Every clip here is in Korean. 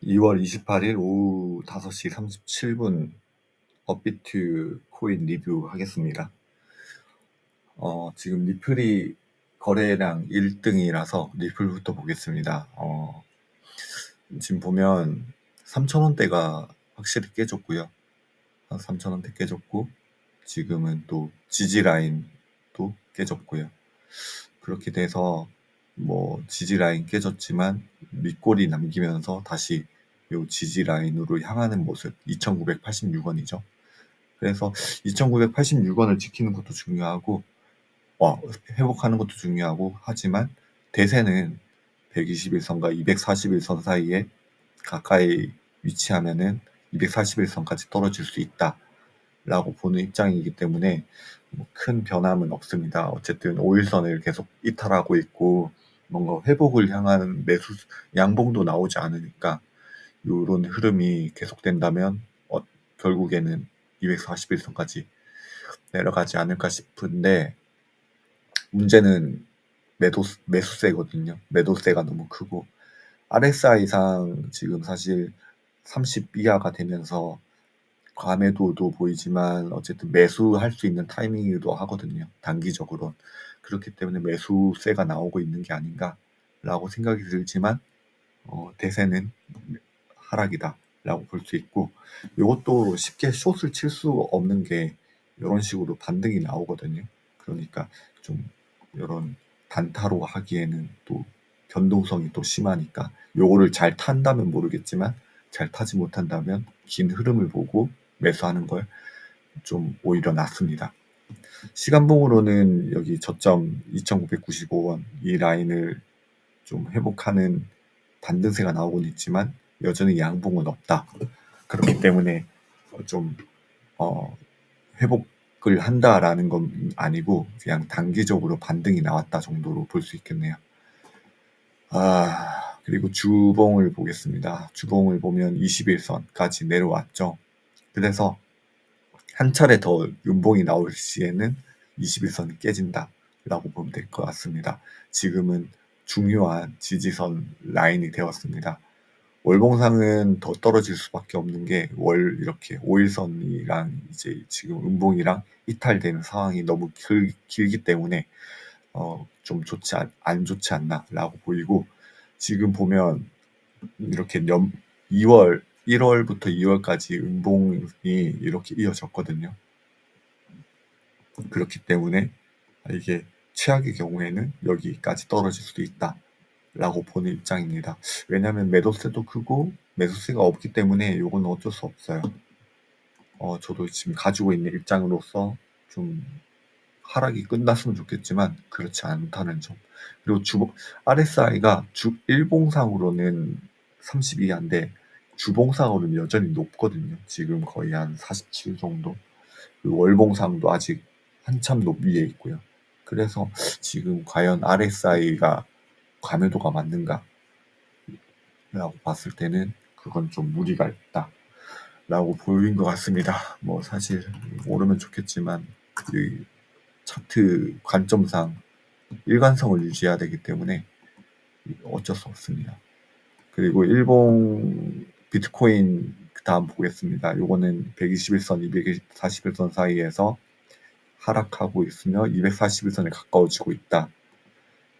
2월 28일 오후 5시 37분 업비트 코인 리뷰하겠습니다. 지금 리플이 거래량 1등이라서 리플부터 보겠습니다. 지금 보면 3,000원대가 확실히 깨졌고요. 한 3,000원대 깨졌고, 지금은 또 지지라인도 깨졌고요. 그렇게 돼서 지지라인 깨졌지만 윗골이 남기면서 다시 요 지지라인으로 향하는 모습, 2,986원이죠. 그래서 2,986원을 지키는 것도 중요하고 회복하는 것도 중요하고 하지만 대세는 121선과 241선 사이에 가까이 위치하면은 241선까지 떨어질 수 있다라고 보는 입장이기 때문에 큰 변함은 없습니다. 어쨌든 5일선을 계속 이탈하고 있고 뭔가 회복을 향하는 매수 양봉도 나오지 않으니까 요런 흐름이 계속된다면 결국에는 241선까지 내려가지 않을까 싶은데, 문제는 매수세거든요. 매도세가 너무 크고 RSI상 지금 사실 30 이하가 되면서 과매도도 보이지만 어쨌든 매수할 수 있는 타이밍이기도 하거든요. 단기적으로. 그렇기 때문에 매수세가 나오고 있는 게 아닌가라고 생각이 들지만 대세는 하락이다라고 볼 수 있고, 이것도 쉽게 숏을 칠 수 없는 게 이런 식으로 반등이 나오거든요. 그러니까 좀 이런 단타로 하기에는 또 변동성이 또 심하니까 요거를 잘 탄다면 모르겠지만 잘 타지 못한다면 긴 흐름을 보고 매수하는 걸 좀 오히려 낫습니다. 시간봉으로는 여기 저점 2,995원 이 라인을 좀 회복하는 반등세가 나오곤 있지만 여전히 양봉은 없다. 그렇기 때문에 좀 회복을 한다라는 건 아니고 그냥 단기적으로 반등이 나왔다 정도로 볼 수 있겠네요. 그리고 주봉을 보겠습니다. 주봉을 보면 21선까지 내려왔죠. 그래서 한 차례 더 음봉이 나올 시에는 21선이 깨진다라고 보면 될 것 같습니다. 지금은 중요한 지지선 라인이 되었습니다. 월봉상은 더 떨어질 수밖에 없는 게 이렇게 5일선이랑 이제 지금 음봉이랑 이탈되는 상황이 너무 길기 때문에 좀 안 좋지 않나라고 보이고, 지금 보면 이렇게 1월부터 2월까지 음봉이 이렇게 이어졌거든요. 그렇기 때문에 이게 최악의 경우에는 여기까지 떨어질 수도 있다라고 보는 입장입니다. 왜냐하면 매도세도 크고 매수세가 없기 때문에 이건 어쩔 수 없어요. 저도 지금 가지고 있는 입장으로서 좀 하락이 끝났으면 좋겠지만 그렇지 않다는 점. 그리고 RSI가 일봉상으로는 30 이하인데 주봉상으로는 여전히 높거든요. 지금 거의 한 47 정도. 그리고 월봉상도 아직 한참 위에 있고요. 그래서 지금 과연 RSI가 과매도가 맞는가 라고 봤을 때는 그건 좀 무리가 있다라고 보인 것 같습니다. 사실 오르면 좋겠지만 이 차트 관점상 일관성을 유지해야 되기 때문에 어쩔 수 없습니다. 그리고 일본 비트코인 다음 보겠습니다. 요거는 121선, 241선 사이에서 하락하고 있으며 241선에 가까워지고 있다.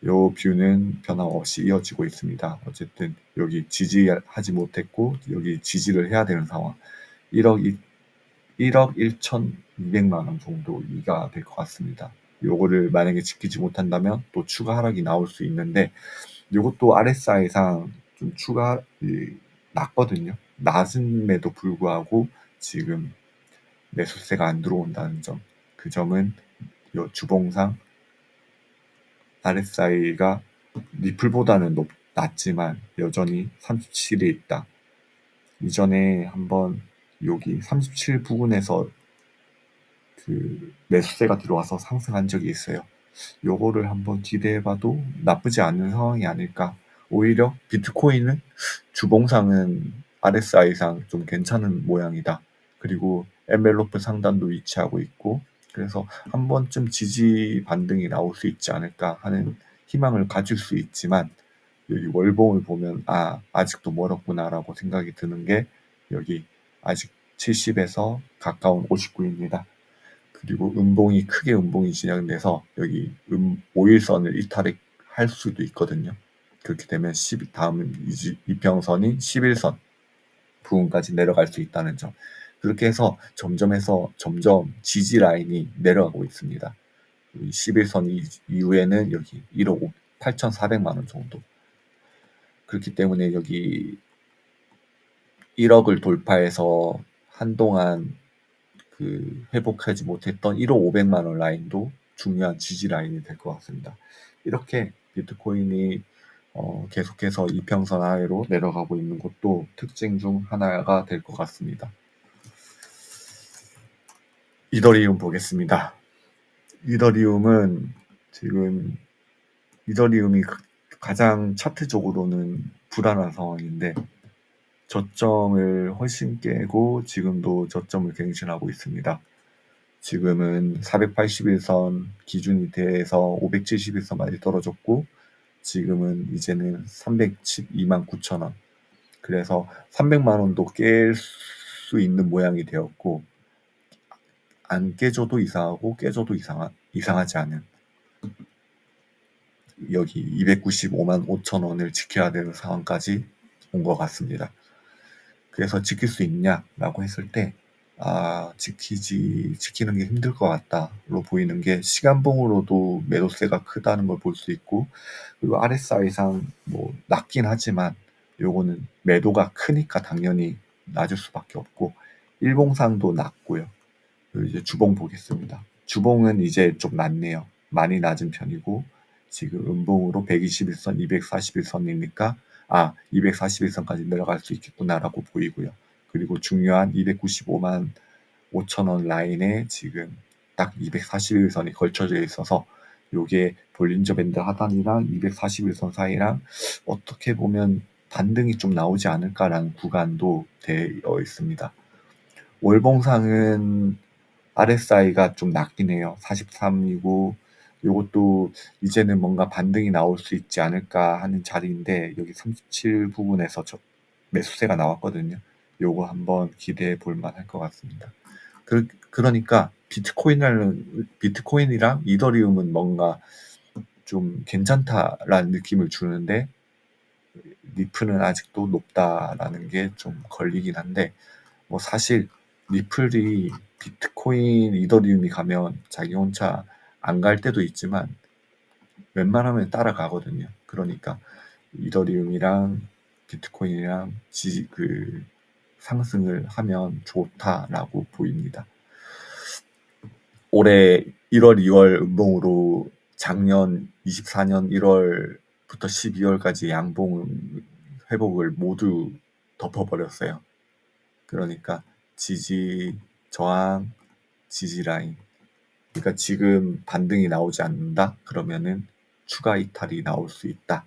요 뷰는 변함없이 이어지고 있습니다. 어쨌든 여기 지지하지 못했고 여기 지지를 해야 되는 상황. 1억 1,200만 원 정도 이가 될 것 같습니다. 요거를 만약에 지키지 못한다면 또 추가 하락이 나올 수 있는데, 요것도 RSI상 좀 낮거든요. 낮음에도 불구하고 지금 매수세가 안 들어온다는 점. 그 점은 요 주봉상 RSI가 리플보다는 낮지만 여전히 37에 있다. 이전에 한번 여기 37 부근에서 그 매수세가 들어와서 상승한 적이 있어요. 요거를 한번 기대해봐도 나쁘지 않은 상황이 아닐까. 오히려 비트코인은 주봉상은 RSI상 좀 괜찮은 모양이다. 그리고 엔벨로프 상단도 위치하고 있고, 그래서 한 번쯤 지지 반등이 나올 수 있지 않을까 하는 희망을 가질 수 있지만, 여기 월봉을 보면 아직도 멀었구나라고 생각이 드는 게 여기 아직 70에서 가까운 59입니다. 그리고 음봉이 크게 음봉이 진행돼서 여기 5일선을 이탈할 수도 있거든요. 그렇게 되면 다음 이평선인 11선 부분까지 내려갈 수 있다는 점. 그렇게 해서 점점 지지 라인이 내려가고 있습니다. 11선 이후에는 여기 1억 8,400만 원 정도. 그렇기 때문에 여기 1억을 돌파해서 한동안 회복하지 못했던 1억 500만 원 라인도 중요한 지지 라인이 될 것 같습니다. 이렇게 비트코인이 계속해서 이평선 아래로 내려가고 있는 것도 특징 중 하나가 될 것 같습니다. 이더리움 보겠습니다. 이더리움은 지금 이더리움이 가장 차트적으로는 불안한 상황인데 저점을 훨씬 깨고 지금도 저점을 갱신하고 있습니다. 지금은 481선 기준이 돼서 571선까지 떨어졌고 지금은 이제는 312만 9천 원. 그래서 300만 원도 깰 수 있는 모양이 되었고 안 깨져도 이상하고 깨져도 이상하지 않은 여기 295만 5천 원을 지켜야 되는 상황까지 온 것 같습니다. 그래서 지킬 수 있냐라고 했을 때 지키는 게 힘들 것 같다로 보이는 게 시간봉으로도 매도세가 크다는 걸 볼 수 있고 그리고 RSI상 뭐 낮긴 하지만 요거는 매도가 크니까 당연히 낮을 수밖에 없고 일봉상도 낮고요. 그리고 이제 주봉 보겠습니다. 주봉은 이제 좀 낮네요. 많이 낮은 편이고 지금 음봉으로 121선, 241선이니까 241선까지 내려갈 수 있겠구나라고 보이고요. 그리고 중요한 295만 5천 원 라인에 지금 딱 241선이 걸쳐져 있어서 요게 볼린저 밴드 하단이랑 241선 사이랑 어떻게 보면 반등이 좀 나오지 않을까라는 구간도 되어 있습니다. 월봉상은 RSI가 좀 낮긴 해요. 43이고 요것도 이제는 뭔가 반등이 나올 수 있지 않을까 하는 자리인데 여기 37 부분에서 매수세가 나왔거든요. 요거 한번 기대해 볼 만할 것 같습니다. 그러니까 비트코인이랑 이더리움은 뭔가 좀 괜찮다라는 느낌을 주는데 리플은 아직도 높다라는 게 좀 걸리긴 한데 뭐 사실 리플이 비트코인, 이더리움이 가면 자기 혼자 안 갈 때도 있지만 웬만하면 따라가거든요. 그러니까 이더리움이랑 비트코인이랑 상승을 하면 좋다라고 보입니다. 올해 1월, 2월 음봉으로 작년 24년 1월부터 12월까지 양봉 회복을 모두 덮어버렸어요. 그러니까 지지, 저항, 지지 라인. 그러니까 지금 반등이 나오지 않는다? 그러면은 추가 이탈이 나올 수 있다.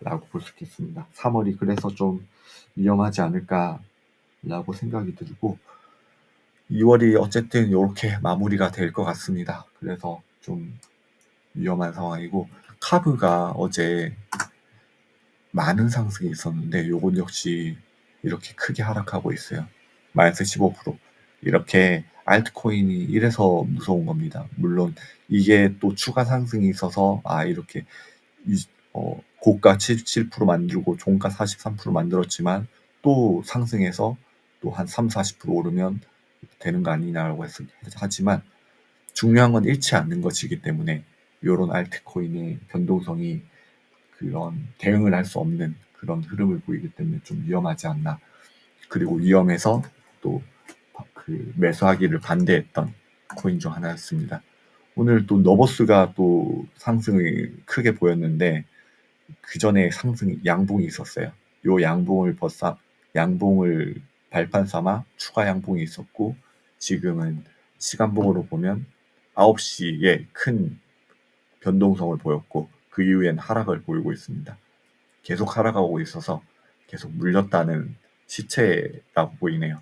라고 볼 수 있겠습니다. 3월이 그래서 좀 위험하지 않을까라고 생각이 들고 2월이 어쨌든 이렇게 마무리가 될 것 같습니다. 그래서 좀 위험한 상황이고 카브가 어제 많은 상승이 있었는데 요건 역시 이렇게 크게 하락하고 있어요. 마이너스 15%. 이렇게 알트코인이 이래서 무서운 겁니다. 물론 이게 또 추가 상승이 있어서 이렇게 고가 77% 만들고 종가 43% 만들었지만 또 상승해서 또 한 3, 40% 오르면 되는 거 아니냐라고 하지만 중요한 건 잃지 않는 것이기 때문에 이런 알트코인의 변동성이 그런 대응을 할 수 없는 그런 흐름을 보이기 때문에 좀 위험하지 않나. 그리고 위험해서 또 매수하기를 반대했던 코인 중 하나였습니다. 오늘 또 너버스가 또 상승을 크게 보였는데 그 전에 양봉이 있었어요. 요 양봉을 발판 삼아 추가 양봉이 있었고 지금은 시간봉으로 보면 9시에 큰 변동성을 보였고 그 이후엔 하락을 보이고 있습니다. 계속 하락하고 있어서 계속 물렸다는 시체라고 보이네요.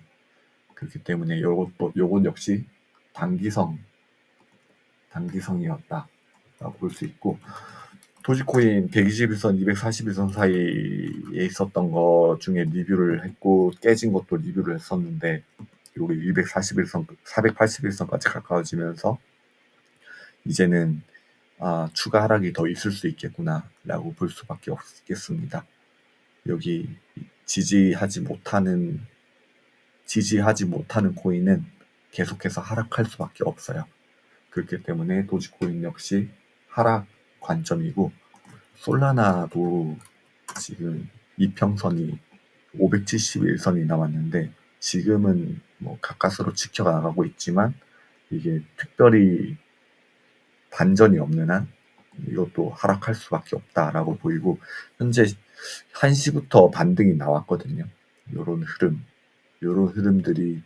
그렇기 때문에 요건 역시 단기성이었다라고 볼 수 있고 도지코인 121선, 241선 사이에 있었던 거 중에 리뷰를 했고 깨진 것도 리뷰를 했었는데 여기 241선, 481선까지 가까워지면서 이제는 추가 하락이 더 있을 수 있겠구나라고 볼 수밖에 없겠습니다. 여기 지지하지 못하는 코인은 계속해서 하락할 수밖에 없어요. 그렇기 때문에 도지코인 역시 하락 관점이고 솔라나도 지금 이평선이 571선이 남았는데 지금은 뭐 가까스로 지켜나가고 있지만 이게 특별히 반전이 없는 한 이것도 하락할 수밖에 없다라고 보이고 현재 1시부터 반등이 나왔거든요. 요런 흐름들이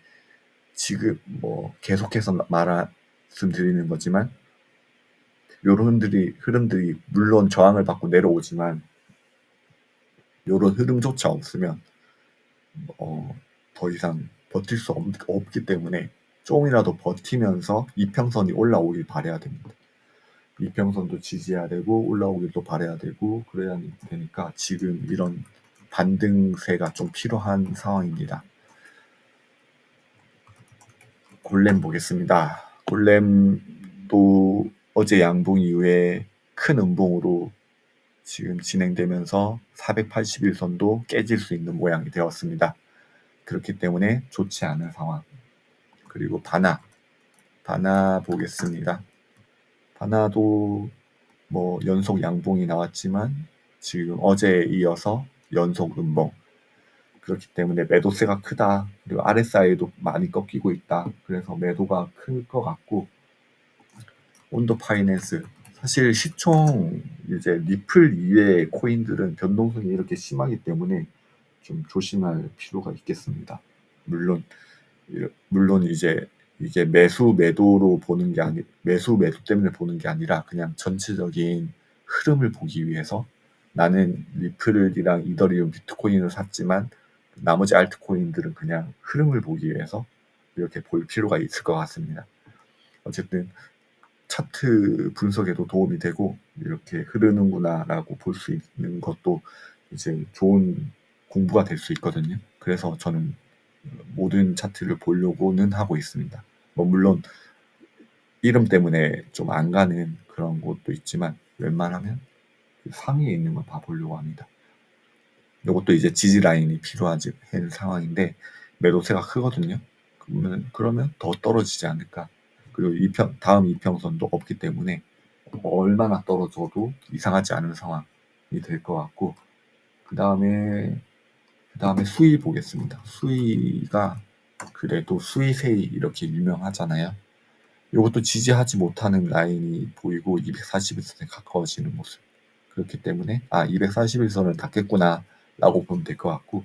지금 뭐 계속해서 말씀드리는 거지만 요런 흐름들이 물론 저항을 받고 내려오지만 요런 흐름조차 없으면 더 이상 버틸 수 없기 때문에 조금이라도 버티면서 이평선이 올라오길 바라야 됩니다. 이평선도 지지해야 되고 올라오길도 바라야 되고 그래야 되니까 지금 이런 반등세가 좀 필요한 상황입니다. 골렘 보겠습니다. 골렘도 어제 양봉 이후에 큰 음봉으로 지금 진행되면서 481선도 깨질 수 있는 모양이 되었습니다. 그렇기 때문에 좋지 않은 상황. 그리고 바나 보겠습니다. 바나도 뭐 연속 양봉이 나왔지만 지금 어제에 이어서 연속 음봉. 그렇기 때문에 매도세가 크다. 그리고 RSI도 많이 꺾이고 있다. 그래서 매도가 클 것 같고 온도 파이낸스 사실 시총 이제 리플 이외의 코인들은 변동성이 이렇게 심하기 때문에 좀 조심할 필요가 있겠습니다. 물론 이제 이게 매수 매도 때문에 보는 게 아니라 그냥 전체적인 흐름을 보기 위해서 나는 리플이랑 이더리움, 비트코인을 샀지만 나머지 알트코인들은 그냥 흐름을 보기 위해서 이렇게 볼 필요가 있을 것 같습니다. 어쨌든 차트 분석에도 도움이 되고 이렇게 흐르는구나라고 볼 수 있는 것도 이제 좋은 공부가 될 수 있거든요. 그래서 저는 모든 차트를 보려고는 하고 있습니다. 뭐 물론 이름 때문에 좀 안 가는 그런 곳도 있지만 웬만하면 상위에 있는 걸 다 보려고 합니다. 이것도 이제 지지 라인이 필요한 상황인데 매도세가 크거든요. 그러면 더 떨어지지 않을까. 그리고 다음 이평선도 없기 때문에 얼마나 떨어져도 이상하지 않은 상황이 될 것 같고 그 다음에 수위 보겠습니다. 수위가 그래도 수위세이 이렇게 유명하잖아요. 이것도 지지하지 못하는 라인이 보이고 241선에 가까워지는 모습. 그렇기 때문에 241선을 닿겠구나 라고 보면 될 것 같고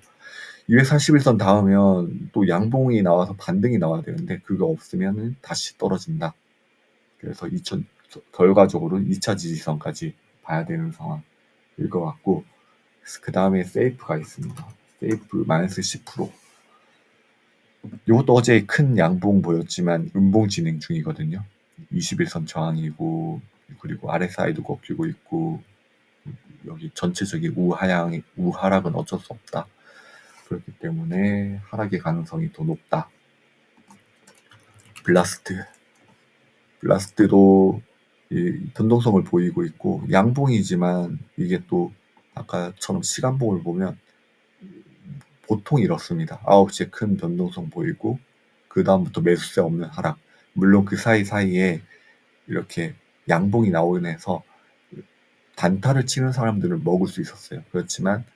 241선 닿으면 또 양봉이 나와서 반등이 나와야 되는데 그거 없으면 다시 떨어진다. 그래서 결과적으로 2차 지지선까지 봐야 되는 상황일 것 같고 그 다음에 세이프가 있습니다. 세이프 마이너스 10%. 이것도 어제 큰 양봉 보였지만 음봉 진행 중이거든요. 21선 저항이고 그리고 RSI도 꺾이고 있고 여기 전체적인 우하락은 어쩔 수 없다. 그렇기 때문에 하락의 가능성이 더 높다. 블라스트도 변동성을 보이고 있고 양봉이지만 이게 또 아까처럼 시간봉을 보면 보통 이렇습니다. 9시에 큰 변동성 보이고 그 다음부터 매수세 없는 하락. 물론 그 사이사이에 이렇게 양봉이 나오긴 해서 단타를 치는 사람들은 먹을 수 있었어요. 그렇지만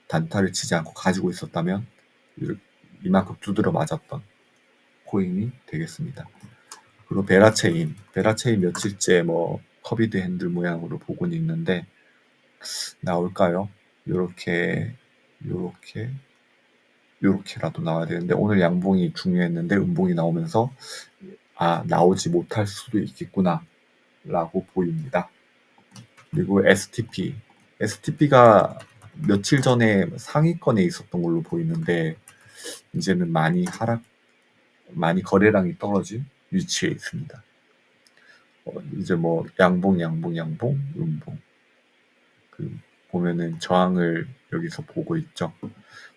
단타를 치지 않고 가지고 있었다면 이만큼 두드려 맞았던 코인이 되겠습니다. 그리고 베라체인 며칠째 뭐 커비드 핸들 모양으로 보고는 있는데 나올까요? 요렇게라도 나와야 되는데 오늘 양봉이 중요했는데 음봉이 나오면서 나오지 못할 수도 있겠구나 라고 보입니다. 그리고 STP가 며칠 전에 상위권에 있었던 걸로 보이는데 이제는 많이 거래량이 떨어진 위치에 있습니다. 이제 뭐 양봉, 음봉. 보면은 저항을 여기서 보고 있죠.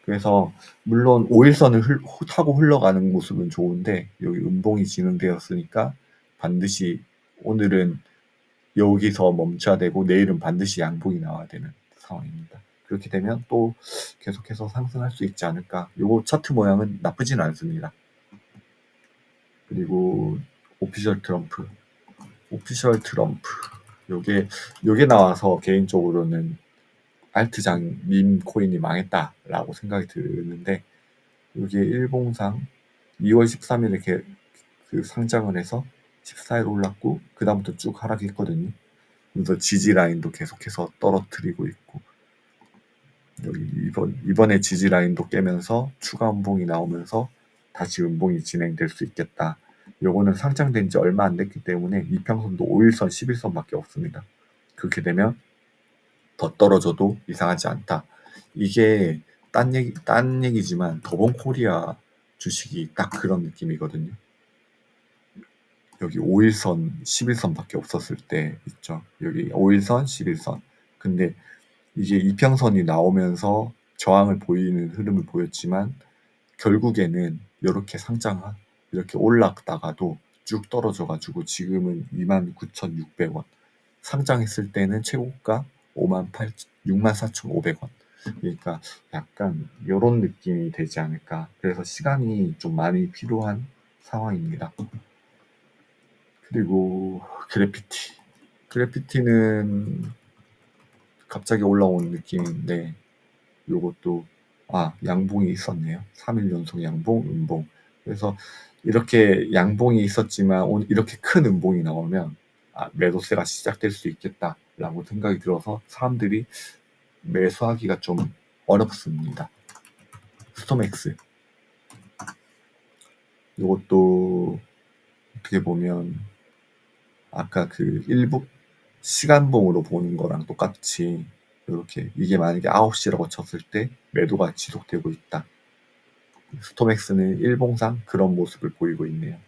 그래서 물론 5일선을 타고 흘러가는 모습은 좋은데 여기 음봉이 진행되었으니까 반드시 오늘은 여기서 멈춰야 되고 내일은 반드시 양봉이 나와야 되는 상황입니다. 그렇게 되면 또 계속해서 상승할 수 있지 않을까. 요거 차트 모양은 나쁘진 않습니다. 그리고 오피셜 트럼프 요게 나와서 개인적으로는 알트장 밈 코인이 망했다라고 생각이 드는데, 이게 일봉상 2월 13일에 상장을 해서 14일 올랐고 그 다음부터 쭉 하락했거든요. 그래서 지지 라인도 계속해서 떨어뜨리고 있고, 여기 이번에 지지 라인도 깨면서 추가 음봉이 나오면서 다시 음봉이 진행될 수 있겠다. 요거는 상장된 지 얼마 안 됐기 때문에 이평선도 5일선, 11선밖에 없습니다. 그렇게 되면 더 떨어져도 이상하지 않다. 이게 딴 얘기지만 더본코리아 주식이 딱 그런 느낌이거든요. 여기 5일선, 11선밖에 없었을 때 있죠. 여기 5일선, 11선. 근데 이게 이평선이 나오면서 저항을 보이는 흐름을 보였지만 결국에는 이렇게 올랐다가도 쭉 떨어져가지고 지금은 29,600원. 상장했을 때는 최고가 64,500원. 그러니까 약간 이런 느낌이 되지 않을까. 그래서 시간이 좀 많이 필요한 상황입니다. 그리고 그래피티는 갑자기 올라온 느낌인데 요것도 양봉이 있었네요. 3일 연속 양봉, 음봉. 그래서 이렇게 양봉이 있었지만 오늘 이렇게 큰 음봉이 나오면 매도세가 시작될 수 있겠다라고 생각이 들어서 사람들이 매수하기가 좀 어렵습니다. 스톰엑스 이것도 어떻게 보면 아까 일부 시간봉으로 보는 거랑 똑같이 이렇게 이게 만약에 9시라고 쳤을 때 매도가 지속되고 있다. 스톰엑스는 일봉상 그런 모습을 보이고 있네요.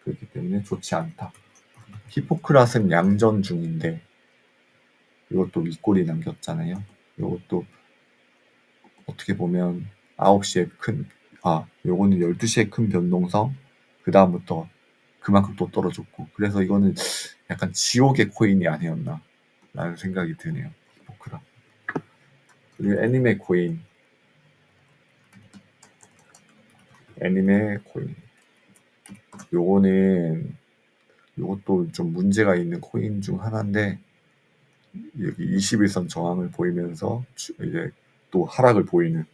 그렇기 때문에 좋지 않다. 히포크라스는 양전 중인데 이것도 윗골이 남겼잖아요. 이것도 어떻게 보면 9시에 요거는 12시에 큰 변동성, 그 다음부터 그만큼 또 떨어졌고, 그래서 이거는 약간 지옥의 코인이 아니었나 라는 생각이 드네요. 히포크라. 그리고 애니메 코인 요것도 좀 문제가 있는 코인 중 하나인데, 여기 21선 저항을 보이면서 이제 또 하락을 보이는,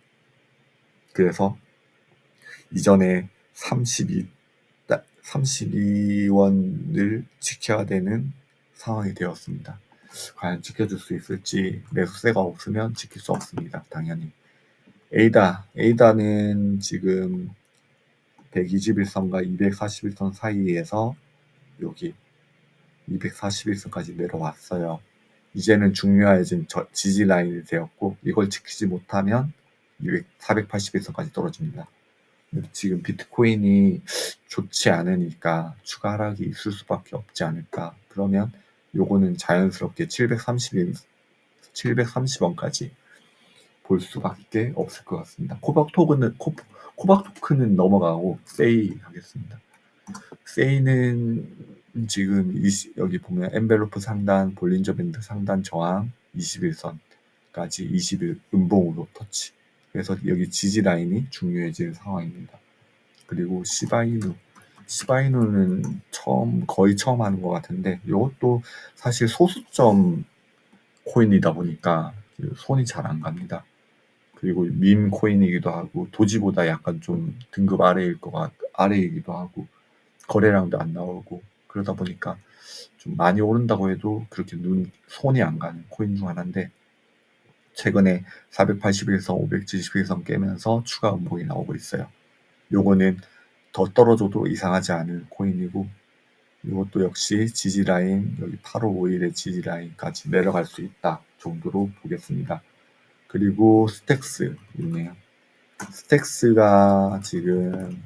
그래서 이전에 32원을 지켜야 되는 상황이 되었습니다. 과연 지켜줄 수 있을지. 매수세가 없으면 지킬 수 없습니다. 당연히. 에이다는 지금 121선과 241선 사이에서 여기 241선까지 내려왔어요. 이제는 중요해진 지지 라인이 되었고, 이걸 지키지 못하면 481선까지 떨어집니다. 지금 비트코인이 좋지 않으니까 추가 하락이 있을 수밖에 없지 않을까. 그러면 요거는 자연스럽게 730원까지 볼 수밖에 없을 것 같습니다. 코박 토큰은 넘어가고 세이 하겠습니다. 세이는 지금 여기 보면 엔벨로프 상단, 볼린저 밴드 상단 저항 21선까지 20일 음봉으로 터치. 그래서 여기 지지 라인이 중요해지는 상황입니다. 그리고 시바이누는 거의 처음 하는 것 같은데, 이것도 사실 소수점 코인이다 보니까 손이 잘 안 갑니다. 그리고 밈 코인이기도 하고 도지보다 약간 좀 등급 아래이기도 하고 거래량도 안 나오고, 그러다 보니까 좀 많이 오른다고 해도 그렇게 손이 안 가는 코인 중 하나인데, 최근에 481선, 571선 깨면서 추가 음봉이 나오고 있어요. 요거는 더 떨어져도 이상하지 않은 코인이고, 이것도 역시 지지라인, 여기 8월 5일의 지지라인까지 내려갈 수 있다 정도로 보겠습니다. 그리고 스택스 있네요. 스택스가 지금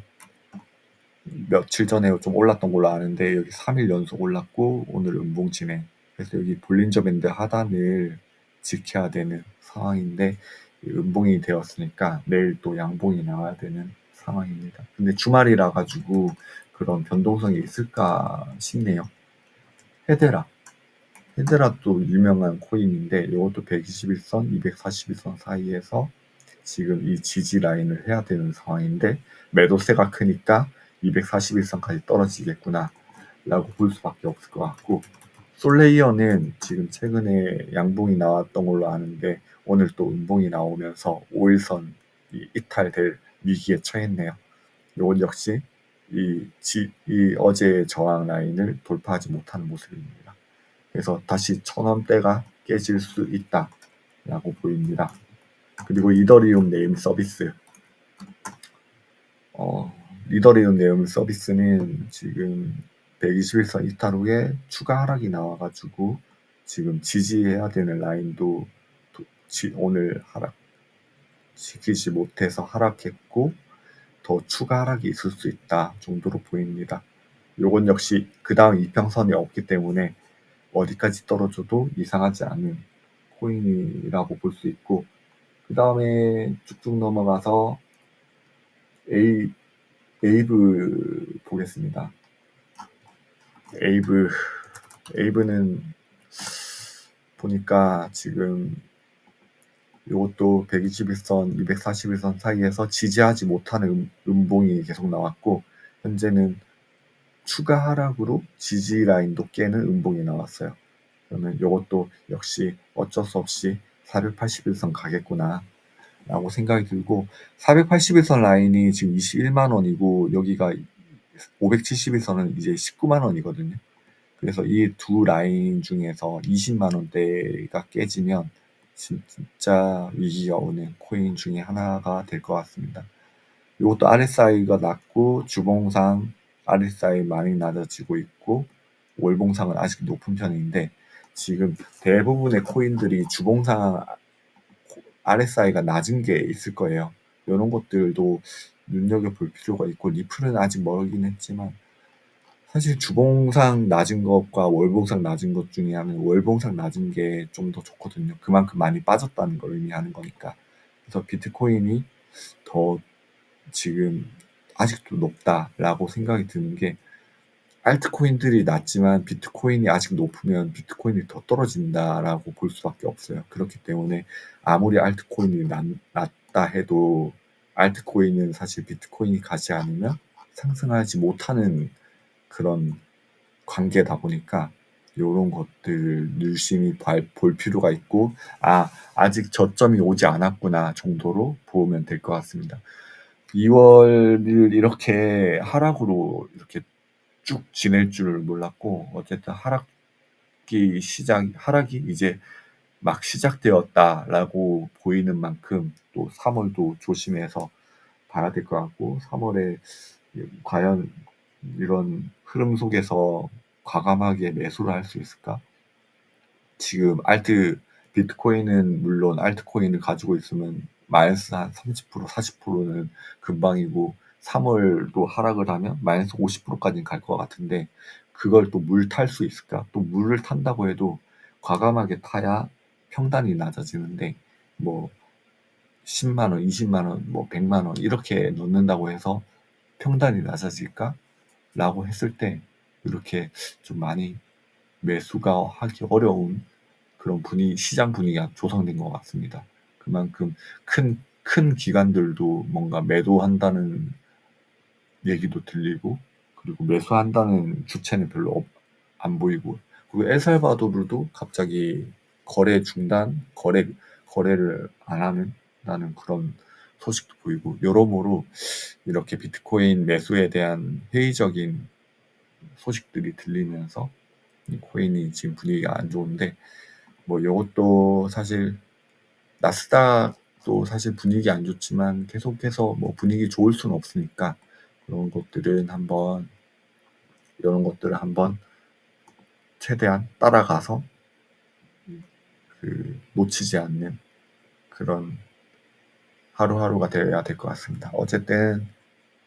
며칠 전에 좀 올랐던 걸로 아는데 여기 3일 연속 올랐고 오늘 음봉 진행. 그래서 여기 볼린저 밴드 하단을 지켜야 되는 상황인데 음봉이 되었으니까 내일 또 양봉이 나와야 되는 상황입니다. 근데 주말이라 가지고 그런 변동성이 있을까 싶네요. 헤데라. 헤데라도 유명한 코인인데 이것도 121선, 241선 사이에서 지금 이 지지 라인을 해야 되는 상황인데 매도세가 크니까 241선까지 떨어지겠구나 라고 볼 수밖에 없을 것 같고, 솔레이어는 지금 최근에 양봉이 나왔던 걸로 아는데 오늘 또 음봉이 나오면서 5일선이 이탈될 위기에 처했네요. 이건 역시 이 어제의 저항 라인을 돌파하지 못하는 모습입니다. 그래서 다시 1000원대가 깨질 수 있다라고 보입니다. 그리고 이더리움 네임 서비스, 이더리움 네임 서비스는 지금 121선 이탈 후에 추가 하락이 나와가지고 지금 지지해야 되는 라인도 오늘 하락 지키지 못해서 하락했고 더 추가 하락이 있을 수 있다 정도로 보입니다. 요건 역시 그 다음 이평선이 없기 때문에 어디까지 떨어져도 이상하지 않은 코인이라고 볼 수 있고, 그 다음에 쭉쭉 넘어가서 에이브 보겠습니다. 에이브는 보니까 지금 이것도 121선, 241선 사이에서 지지하지 못하는 음봉이 계속 나왔고, 현재는 추가 하락으로 지지 라인도 깨는 음봉이 나왔어요. 그러면 이것도 역시 어쩔 수 없이 481선 가겠구나 라고 생각이 들고, 481선 라인이 지금 21만원이고 여기가 571선은 이제 19만원이거든요. 그래서 이 두 라인 중에서 20만원대가 깨지면 진짜 위기가 오는 코인 중에 하나가 될 것 같습니다. 이것도 RSI가 낮고 주봉상 RSI 많이 낮아지고 있고 월봉상은 아직 높은 편인데, 지금 대부분의 코인들이 주봉상 RSI가 낮은 게 있을 거예요. 이런 것들도 눈여겨볼 필요가 있고, 리플은 아직 멀긴 했지만 사실 주봉상 낮은 것과 월봉상 낮은 것 중에 하면 월봉상 낮은 게 좀 더 좋거든요. 그만큼 많이 빠졌다는 걸 의미하는 거니까. 그래서 비트코인이 더 지금 아직도 높다라고 생각이 드는 게, 알트코인들이 낮지만 비트코인이 아직 높으면 비트코인이 더 떨어진다라고 볼 수밖에 없어요. 그렇기 때문에 아무리 알트코인이 낮다 해도 알트코인은 사실 비트코인이 가지 않으면 상승하지 못하는 그런 관계다 보니까 이런 것들을 유심히 볼 필요가 있고, 아직 저점이 오지 않았구나 정도로 보면 될 것 같습니다. 2월을 이렇게 하락으로 이렇게 쭉 지낼 줄 몰랐고, 어쨌든 하락이 이제 막 시작되었다라고 보이는 만큼 또 3월도 조심해서 봐야 될 것 같고, 3월에 과연 이런 흐름 속에서 과감하게 매수를 할 수 있을까? 지금 비트코인은 물론 알트코인을 가지고 있으면 마이너스 한 30%, 40%는 금방이고, 3월도 하락을 하면 마이너스 50%까지는 갈 것 같은데 그걸 또 물 탈 수 있을까? 또 물을 탄다고 해도 과감하게 타야 평단이 낮아지는데, 뭐 10만원, 20만원, 뭐 100만원 이렇게 넣는다고 해서 평단이 낮아질까? 라고 했을 때 이렇게 좀 많이 매수가 하기 어려운 그런 시장 분위기가 조성된 것 같습니다. 그만큼 큰 기관들도 뭔가 매도한다는 얘기도 들리고, 그리고 매수한다는 주체는 별로 안 보이고, 그리고 엘살바도르도 갑자기 거래를 안 하는 그런 소식도 보이고, 여러모로 이렇게 비트코인 매수에 대한 회의적인 소식들이 들리면서 이 코인이 지금 분위기가 안 좋은데, 뭐 이것도 사실 나스닥도 사실 분위기 안 좋지만 계속해서 뭐 분위기 좋을 수는 없으니까 이런 것들을 한번 최대한 따라가서 놓치지 않는 그런 하루하루가 되어야 될 것 같습니다. 어쨌든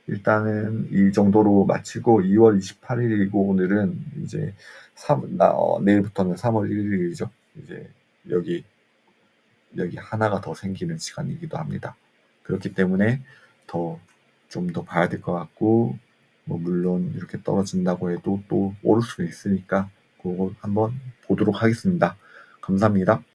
일단은 이 정도로 마치고, 2월 28일이고 오늘은 이제 내일부터는 3월 1일이죠. 이제 여기 여기 하나가 더 생기는 시간이기도 합니다. 그렇기 때문에 좀 더 봐야 될 것 같고, 뭐 물론 이렇게 떨어진다고 해도 또 오를 수는 있으니까 그거 한번 보도록 하겠습니다. 감사합니다.